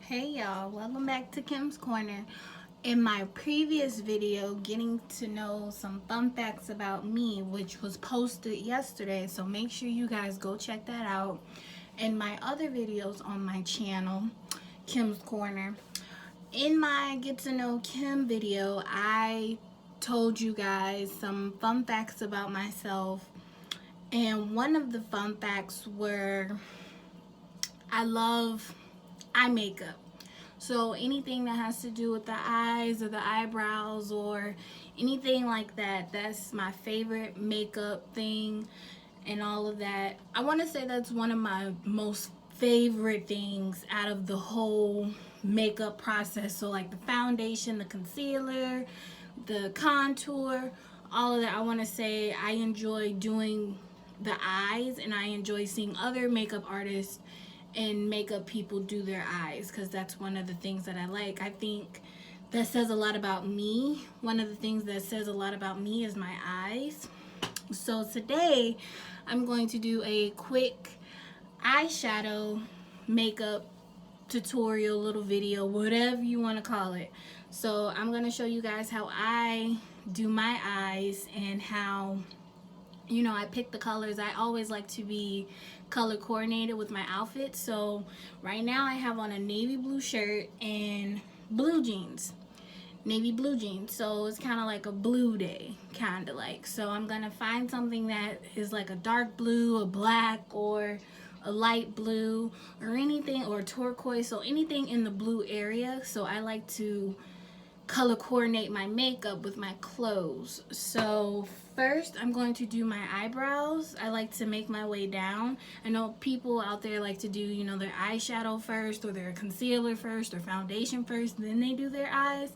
Hey y'all, welcome back to Kim's Corner. In my previous video, getting to know some fun facts about me, which was posted yesterday, so make sure you guys go check that out. And my other videos on my channel, Kim's Corner. In my Get to Know Kim video, I told you guys some fun facts about myself. And one of the fun facts were I love eye makeup. So anything that has to do with the eyes or the eyebrows or anything like that, that's my favorite makeup thing and all of that. I want to say that's one of my most favorite things out of the whole makeup process. So like the foundation, the concealer, the contour, all of that. I want to say I enjoy doing the eyes, and I enjoy seeing other makeup artists and makeup people do their eyes, because that's one of the things that I like. I think that says a lot about me. One of the things that says a lot about me is my eyes. So today I'm going to do a quick eyeshadow makeup tutorial, little video, whatever you want to call it. So I'm going to show you guys how I do my eyes and how, you know, I pick the colors. I always like to be color coordinated with my outfit. So right now I have on a navy blue shirt and blue jeans, navy blue jeans. So it's kind of like a blue day, kind of like. So I'm gonna find something that is like a dark blue, a black, or a light blue, or anything, or turquoise, so anything in the blue area. So I like to color coordinate my makeup with my clothes. So first I'm going to do my eyebrows. I like to make my way down. I know people out there like to do, you know, their eyeshadow first, or their concealer first, or foundation first, then they do their eyes.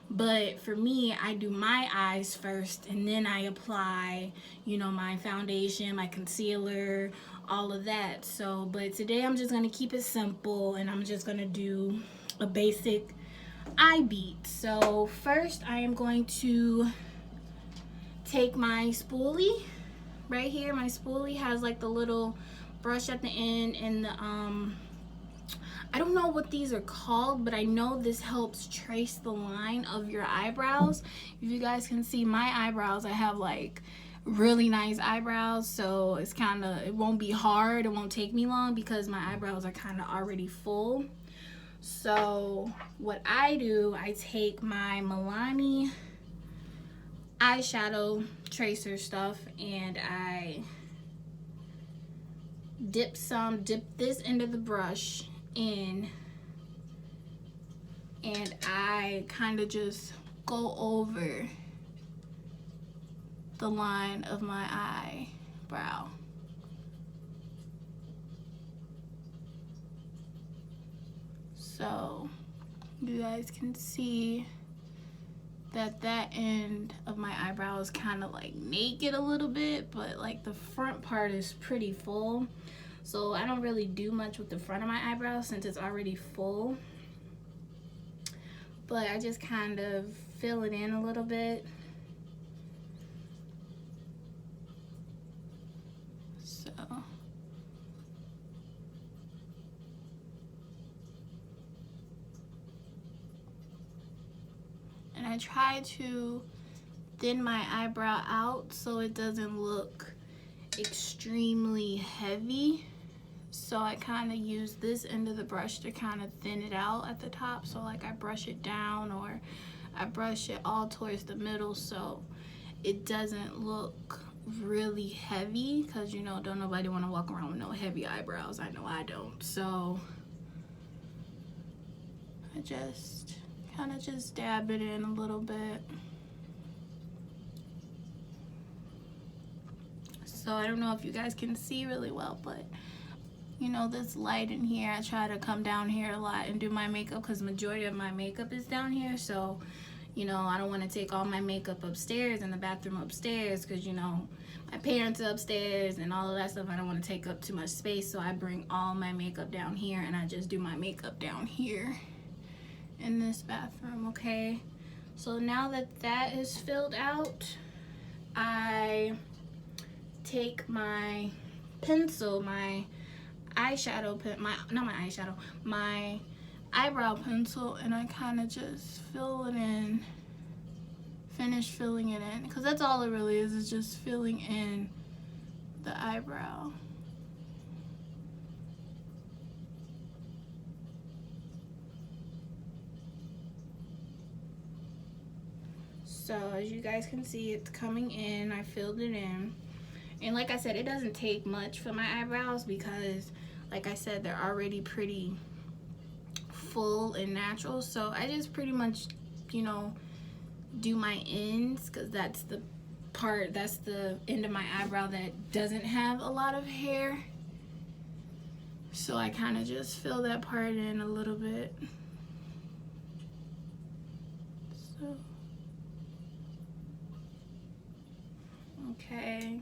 But for me, I do my eyes first, and then I apply, you know, my foundation, my concealer, all of that. So, but today I'm just gonna keep it simple, and I'm just gonna do a basic eye beat. So first I am going to take my spoolie right here. My spoolie has like the little brush at the end, and the I don't know what these are called, but I know this helps trace the line of your eyebrows. If you guys can see my eyebrows, I have like really nice eyebrows, so it's kind of, it won't be hard, it won't take me long because my eyebrows are kind of already full. So what I do, I take my Milani eyeshadow tracer stuff, and I dip this into the brush in, and I kind of just go over the line of my eyebrow. So you guys can see that that end of my eyebrow is kind of like naked a little bit, but like the front part is pretty full. So I don't really do much with the front of my eyebrows since it's already full, but I just kind of fill it in a little bit. So and I try to thin my eyebrow out so it doesn't look extremely heavy. So I kind of use this end of the brush to kind of thin it out at the top. So like I brush it down, or I brush it all towards the middle so it doesn't look really heavy, because you know, don't nobody want to walk around with no heavy eyebrows. I know I don't. So I just kind of just dab it in a little bit. So I don't know if you guys can see really well, but you know, this light in here, I try to come down here a lot and do my makeup, because majority of my makeup is down here. So you know, I don't want to take all my makeup upstairs in the bathroom upstairs, because you know, my parents are upstairs and all of that stuff. I don't want to take up too much space, so I bring all my makeup down here, and I just do my makeup down here in this bathroom. Okay, so now that that is filled out, I take my pencil, my eyeshadow pen, my eyebrow pencil and I kind of just fill it in, finish filling it in, because that's all it really is just filling in the eyebrow. So as you guys can see, it's coming in. I filled it in. And like I said, it doesn't take much for my eyebrows because, like I said, they're already pretty full and natural. So I just pretty much, you know, do my ends because that's the part, that's the end of my eyebrow that doesn't have a lot of hair. So I kind of just fill that part in a little bit. So, okay.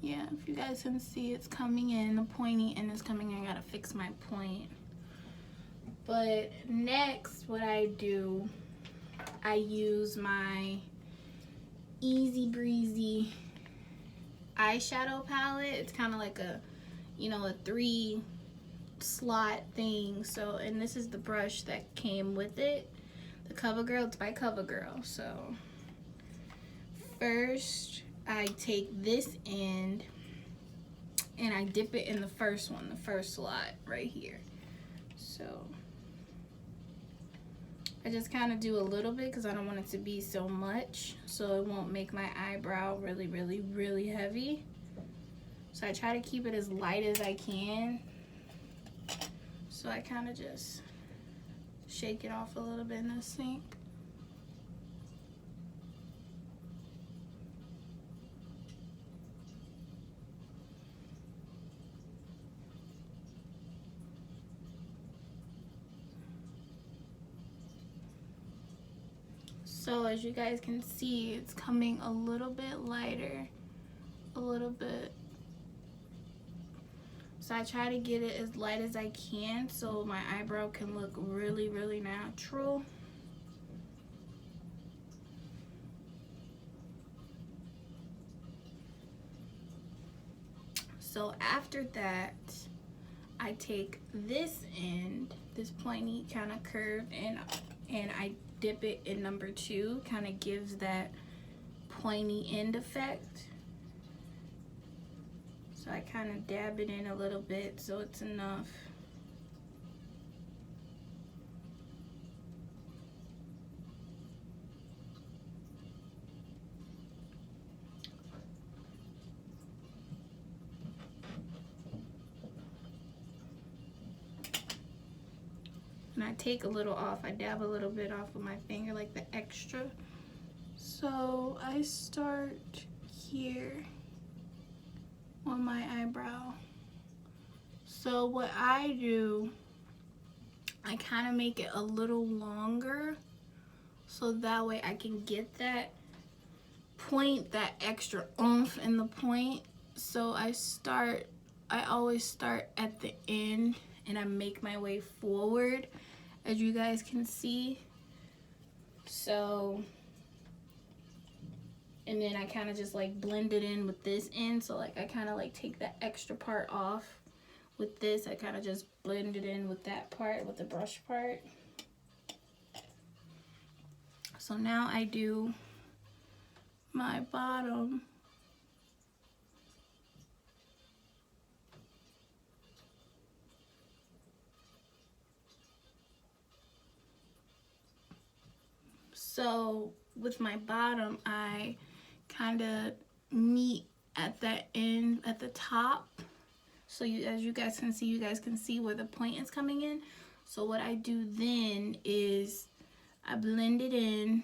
Yeah, if you guys can see, it's coming in, the pointy end is coming in. I gotta fix my point. But next, what I do, I use my Easy Breezy eyeshadow palette. It's kind of like a, you know, a 3 slot thing. So, and this is the brush that came with it. The CoverGirl, it's by CoverGirl. So, first, I take this end and I dip it in the first one, the first slot right here. So I just kind of do a little bit because I don't want it to be so much, so it won't make my eyebrow really, really, really heavy. So I try to keep it as light as I can. So I kind of just shake it off a little bit in the sink. So as you guys can see, it's coming a little bit lighter, a little bit. So I try to get it as light as I can so my eyebrow can look really, really natural. So after that, I take this end, this pointy kind of curved, and I dip it in number 2, kind of gives that pointy end effect. So I kind of dab it in a little bit so it's enough. And I take a little off, I dab a little bit off with my finger, like the extra. So I start here on my eyebrow. So what I do, I kind of make it a little longer so that way I can get that point, that extra oomph in the point. So I always start at the end and I make my way forward, as you guys can see. So, and then I kind of just like blend it in with this end. So like I kind of like take that extra part off with this. I kind of just blend it in with that part, with the brush part. So now I do my bottom. So with my bottom, I kind of meet at that end, at the top. So as you guys can see where the point is coming in. So what I do then is I blend it in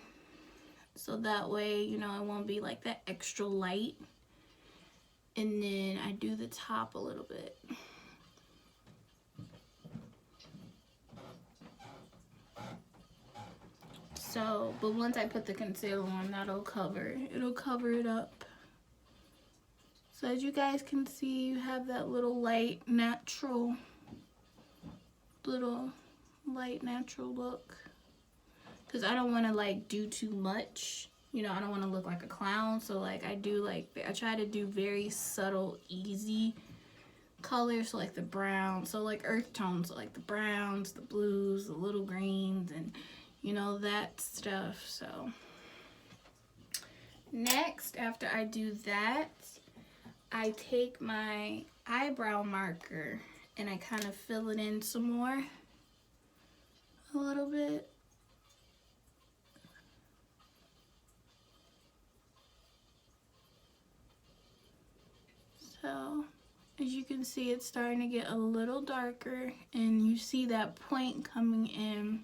so that way, you know, it won't be like that extra light. And then I do the top a little bit. So, but once I put the concealer on, it'll cover it up. So as you guys can see, you have that little light, natural look. Because I don't want to like do too much. You know, I don't want to look like a clown. So like I try to do very subtle, easy colors, so like the brown, so like earth tones, so like the browns, the blues, the little greens, and you know, that stuff. So next, after I do that, I take my eyebrow marker and I kind of fill it in some more, a little bit. So as you can see, it's starting to get a little darker, and you see that point coming in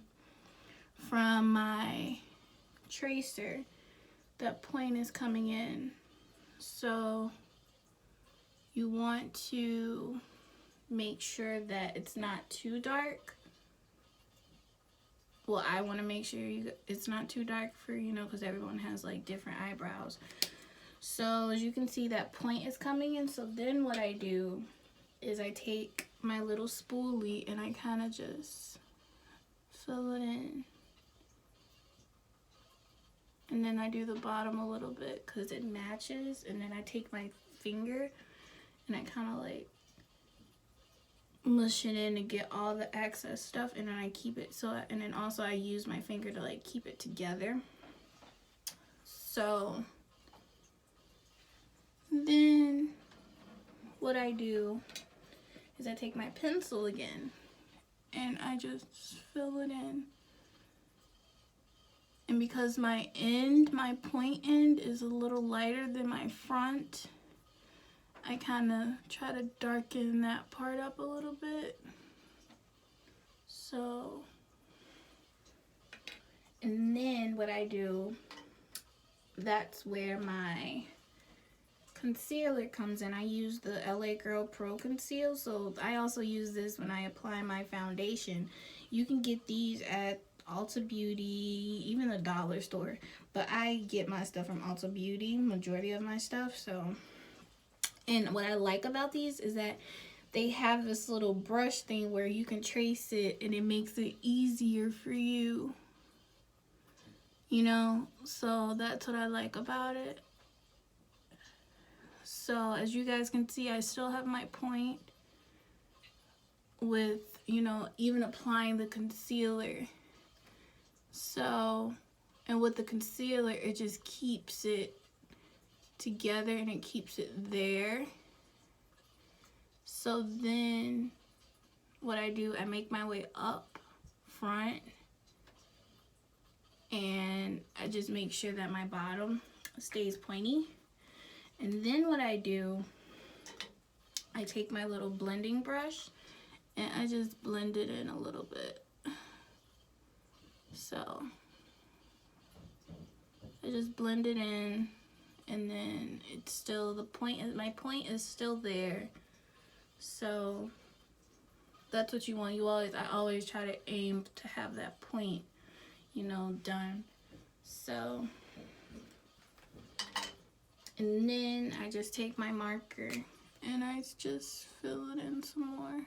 from my tracer. That point is coming in. So you want to make sure that it's not too dark. Well, I want to make sure it's not too dark for, you know, because everyone has like different eyebrows. So as you can see, that point is coming in. So then what I do is I take my little spoolie and I kind of just fill it in. And then I do the bottom a little bit because it matches. And then I take my finger and I kind of like mush it in to get all the excess stuff, and then I keep it and then also I use my finger to like keep it together. So then what I do is I take my pencil again and I just fill it in. And because my point end is a little lighter than my front, I kind of try to darken that part up a little bit. So, and then what I do, that's where my concealer comes in. I use the LA Girl Pro Conceal. So I also use this when I apply my foundation. You can get these at Ulta Beauty, even the dollar store. But I get my stuff from Ulta Beauty, majority of my stuff. So, and what I like about these is that they have this little brush thing where you can trace it and it makes it easier for you. You know, so that's what I like about it. So as you guys can see, I still have my point with, you know, even applying the concealer. So, and with the concealer, it just keeps it together and it keeps it there. So then what I do, I make my way up front and I just make sure that my bottom stays pointy. And then what I do, I take my little blending brush and I just blend it in a little bit. So I just blend it in, and then it's still, my point is still there. So that's what you want. I always try to aim to have that point, you know, done. So, and then I just take my marker and I just fill it in some more.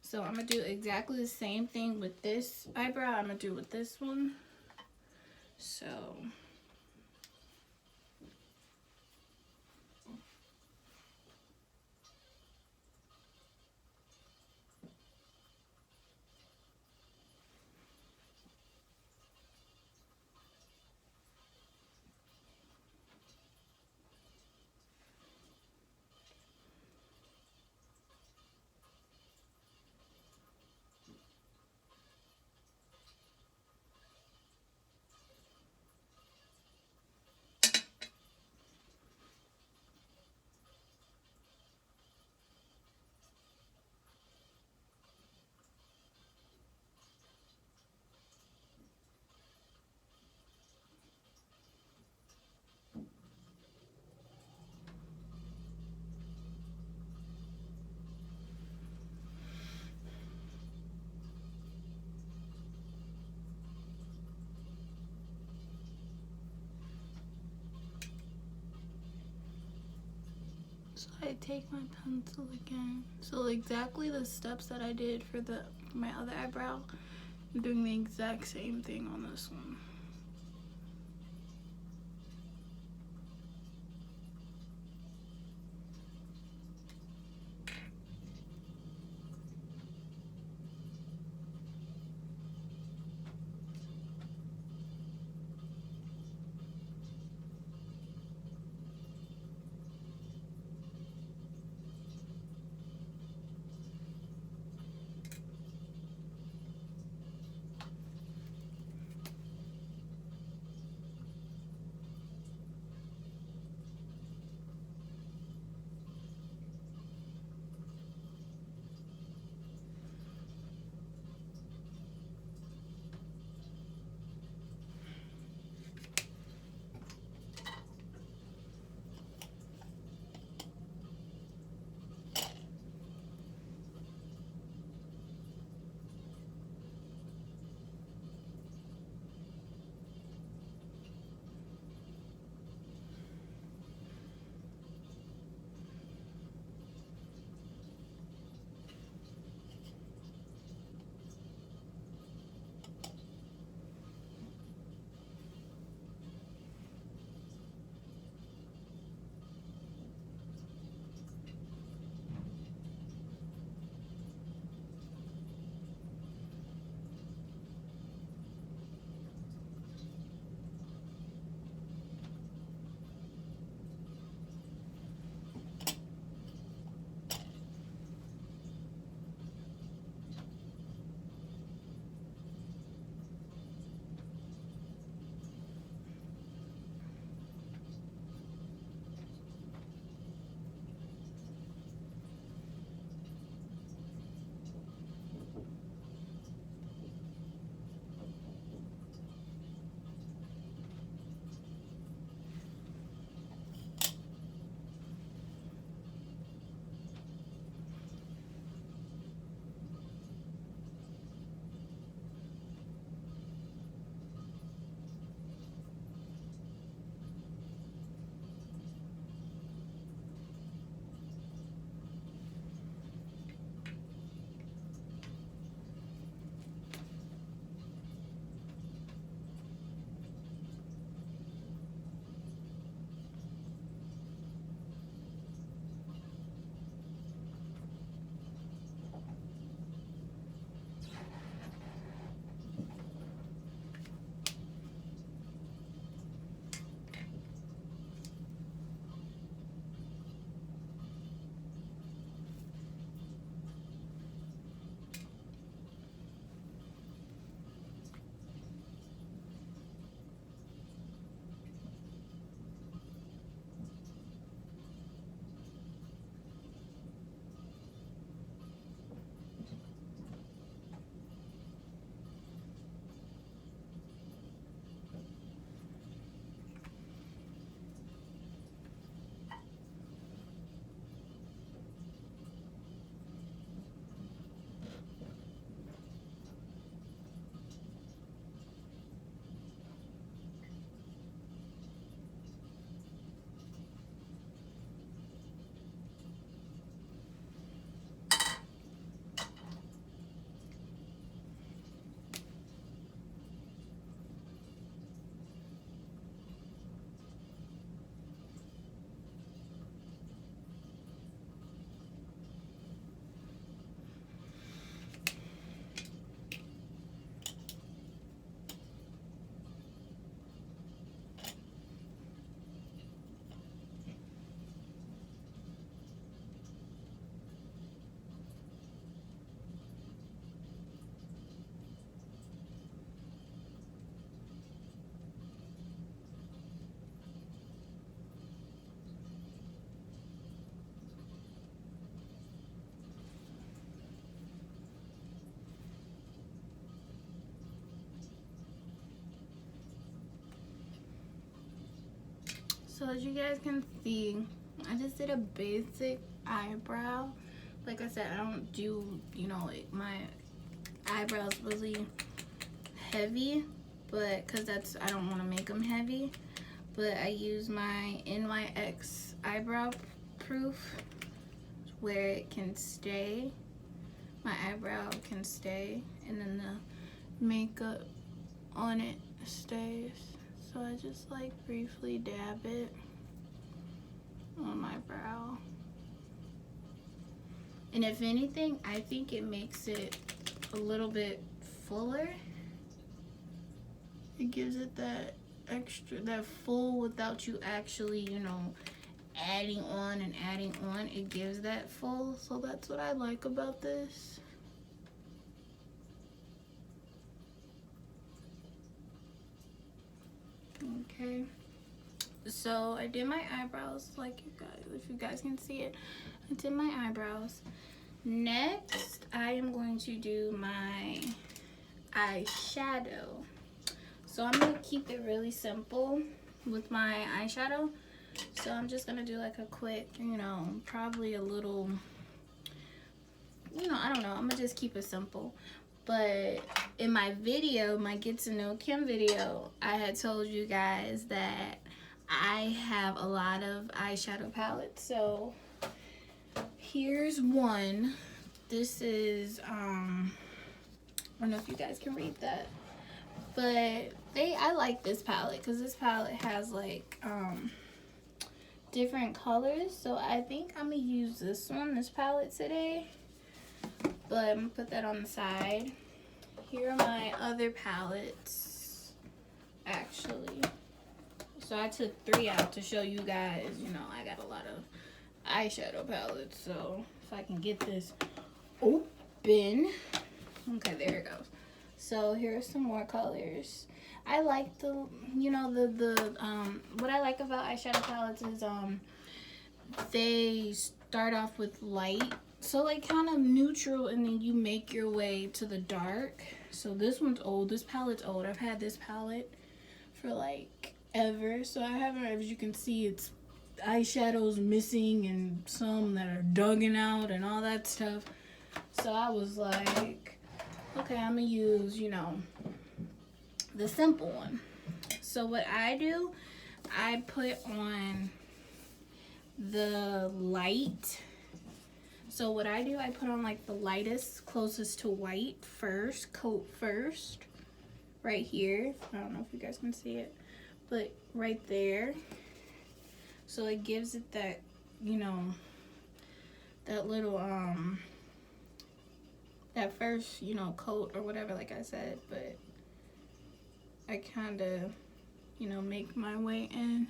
So I'm gonna do exactly the same thing with this eyebrow. I'm gonna do with this one. So I take my pencil again. So exactly the steps that I did for my other eyebrow, I'm doing the exact same thing on this one. So as you guys can see, I just did a basic eyebrow. Like I said, I don't do, you know, my eyebrows really heavy, but because I don't want to make them heavy. But I use my NYX eyebrow proof where it can stay. My eyebrow can stay, and then the makeup on it stays. So I just like briefly dab it on my brow. And if anything, I think it makes it a little bit fuller. It gives it that extra, that full without you actually, you know, adding on and adding on. It gives that full. So that's what I like about this. Okay, so I did my eyebrows, like you guys, if you guys can see it, I did my eyebrows. Next, I am going to do my eyeshadow. So I'm gonna keep it really simple with my eyeshadow. So I'm just gonna do like a quick, you know, probably a little, you know, I don't know, I'm gonna just keep it simple. But in my video, my Get to Know Kim video, I had told you guys that I have a lot of eyeshadow palettes. So here's one. This is, I don't know if you guys can read that, but I like this palette because this palette has like different colors. So I think I'm gonna use this palette today. But I'm gonna put that on the side. Here are my other palettes, actually. So I took 3 out to show you guys, you know, I got a lot of eyeshadow palettes. So if I can get this open. Okay, there it goes. So here's some more colors. I like the, you know, what I like about eyeshadow palettes is they start off with light. So like kind of neutral, and then you make your way to the dark. So this one's old. This palette's old. I've had this palette for like ever. So I haven't, as you can see, it's eyeshadows missing and some that are dugging out and all that stuff. So I was like, okay, I'm gonna use, you know, the simple one. So what I do, I put on the light. So what I do, I put on like the lightest, closest to white first, coat first, right here. I don't know if you guys can see it, but right there. So it gives it that, you know, that little, that first, you know, coat or whatever, like I said, but I kind of, you know, make my way in.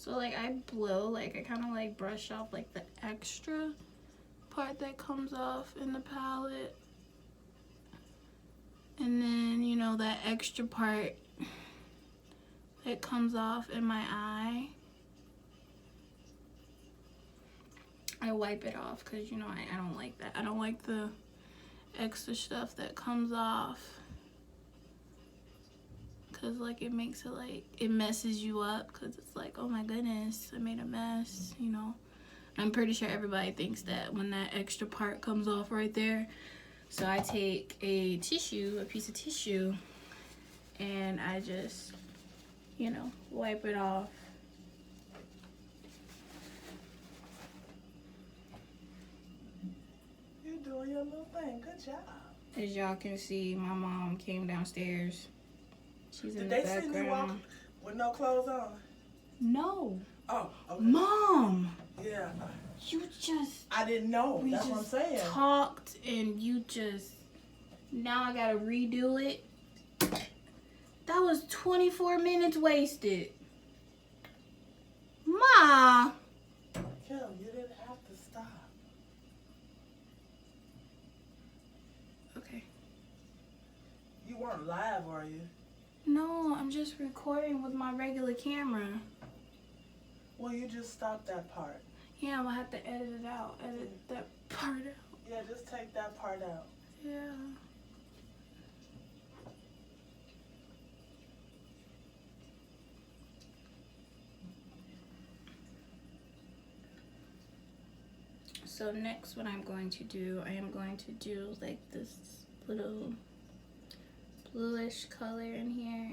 So like I blow, like I kind of like brush off like the extra part that comes off in the palette. And then, you know, that extra part that comes off in my eye, I wipe it off because, you know, I don't like that. I don't like the extra stuff that comes off. Because like it makes it like, it messes you up because it's like, oh my goodness, I made a mess, you know. I'm pretty sure everybody thinks that when that extra part comes off right there. So I take a tissue, a piece of tissue, and I just, you know, wipe it off. You're doing your little thing. Good job. As y'all can see, my mom came downstairs. She's in the Did they see me walk background. with no clothes on? No. Oh, okay. Mom! Yeah. You just... I didn't know. We That's just what I'm saying. talked and you just... Now I gotta redo it. That was 24 minutes wasted. Ma! Kim, you didn't have to stop. Okay. You weren't live, were you? No, I'm just recording with my regular camera. Well, you just stop that part. Yeah, I'm gonna have to edit it out. Edit that part out. Yeah, just take that part out. Yeah. So next what I'm going to do, I am going to do like this little bluish color in here.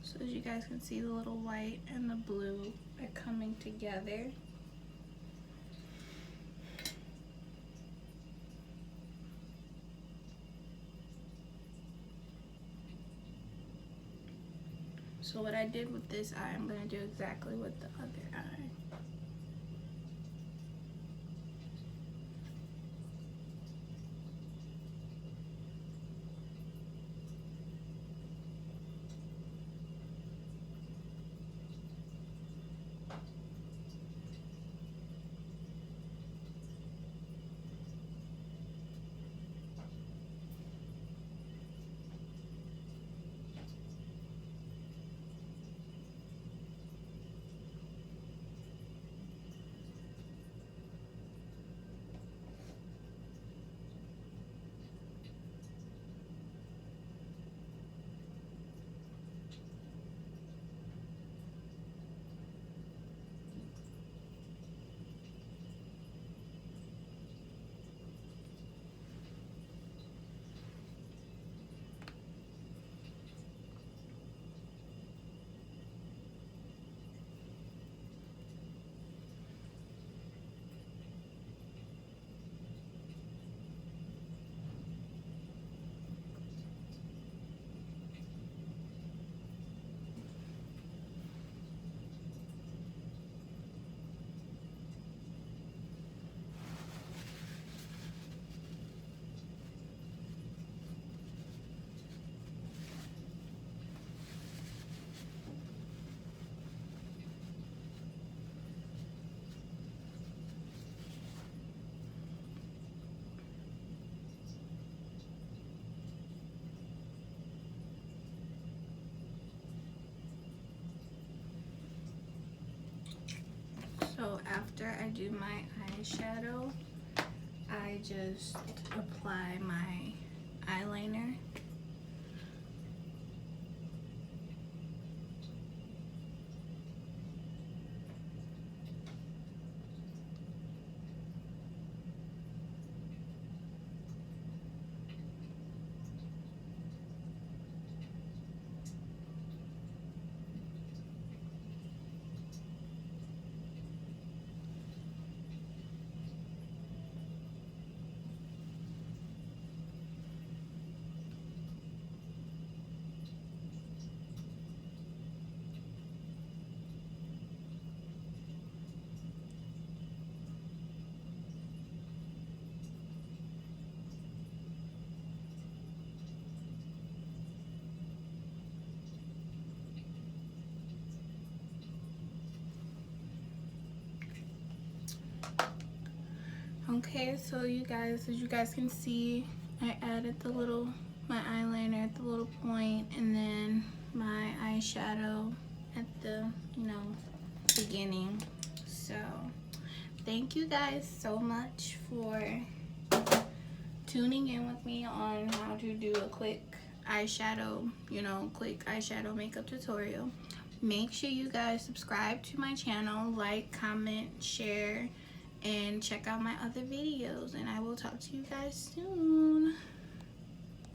So as you guys can see, the little white and the blue are coming together. So what I did with this eye, I'm going to do exactly with the other eye. So after I do my eyeshadow, I just apply my eyeliner. Okay, so you guys, as you guys can see, I added my eyeliner at the little point, and then my eyeshadow at the, beginning. So thank you guys so much for tuning in with me on how to do a quick eyeshadow makeup tutorial. Make sure you guys subscribe to my channel, like, comment, share, and check out my other videos, and I will talk to you guys soon.